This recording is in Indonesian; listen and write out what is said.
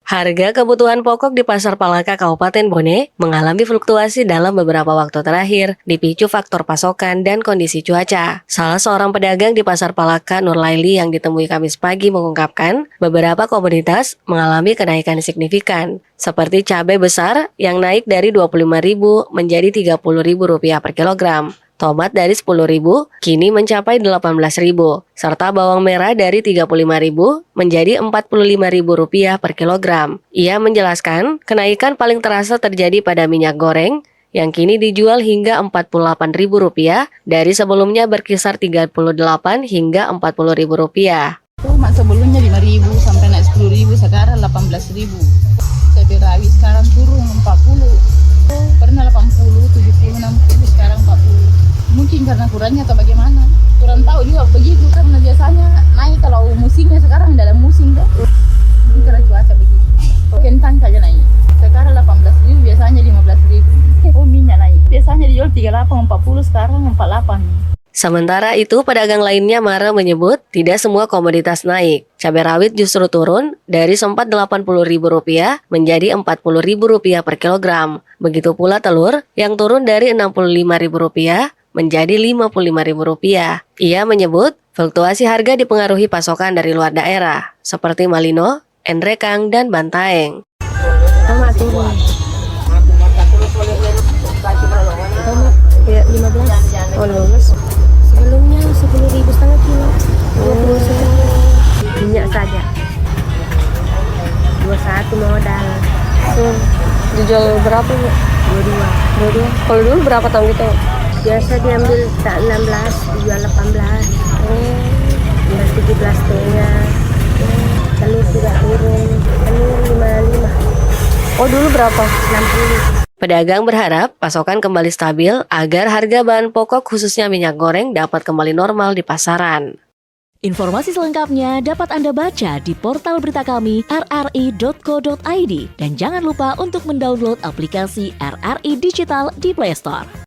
Harga kebutuhan pokok di Pasar Palaka Kabupaten Bone mengalami fluktuasi dalam beberapa waktu terakhir, dipicu faktor pasokan dan kondisi cuaca. Salah seorang pedagang di Pasar Palaka, Nurlaili, yang ditemui Kamis pagi mengungkapkan beberapa komoditas mengalami kenaikan signifikan, seperti cabai besar yang naik dari Rp25.000 menjadi Rp30.000 per kilogram. Tomat dari Rp10.000 kini mencapai Rp18.000, serta bawang merah dari Rp35.000 menjadi Rp45.000 per kilogram. Ia menjelaskan, kenaikan paling terasa terjadi pada minyak goreng yang kini dijual hingga Rp48.000 dari sebelumnya berkisar Rp38 hingga Rp40.000. Sebelumnya 5.000 sampai naik 10.000, sekarang 18.000. Cabai rawit sekarang turun 40. Pernah 80, 70, 60, sekarang 40. Mungkin karena kurangnya atau bagaimana, kurang tahu juga begitu, karena biasanya naik kalau musimnya, sekarang dalam musim deh. Mungkin karena cuaca begitu. Kentang saja naik, sekarang 18.000, biasanya 15.000. Oh, minyak naik, biasanya dijual 38, 40, sekarang 48. Sementara itu, pedagang lainnya marah menyebut tidak semua komoditas naik. Cabai rawit justru turun dari sempat Rp80.000 menjadi Rp40.000 per kilogram. Begitu pula telur yang turun dari Rp65.000 menjadi Rp55.000. Ia menyebut fluktuasi harga dipengaruhi pasokan dari luar daerah, seperti Malino, Endrekang, dan Bantaeng. Tomat turun. Tomat ya 15. Oh, 15. Sebelumnya 10.000 setengah kilo. 20 setengah. Minyak saja 21 modal. Dijual berapa, Bu? 22. Kalau dulu berapa tahun gitu? Biasa diambil tak 16, dijual 18. Udah 17 setengah. Telur juga turun. Telur 55. Oh, dulu berapa? 60. Pedagang berharap pasokan kembali stabil agar harga bahan pokok khususnya minyak goreng dapat kembali normal di pasaran. Informasi selengkapnya dapat Anda baca di portal berita kami rri.co.id dan jangan lupa untuk mendownload aplikasi RRI Digital di Play Store.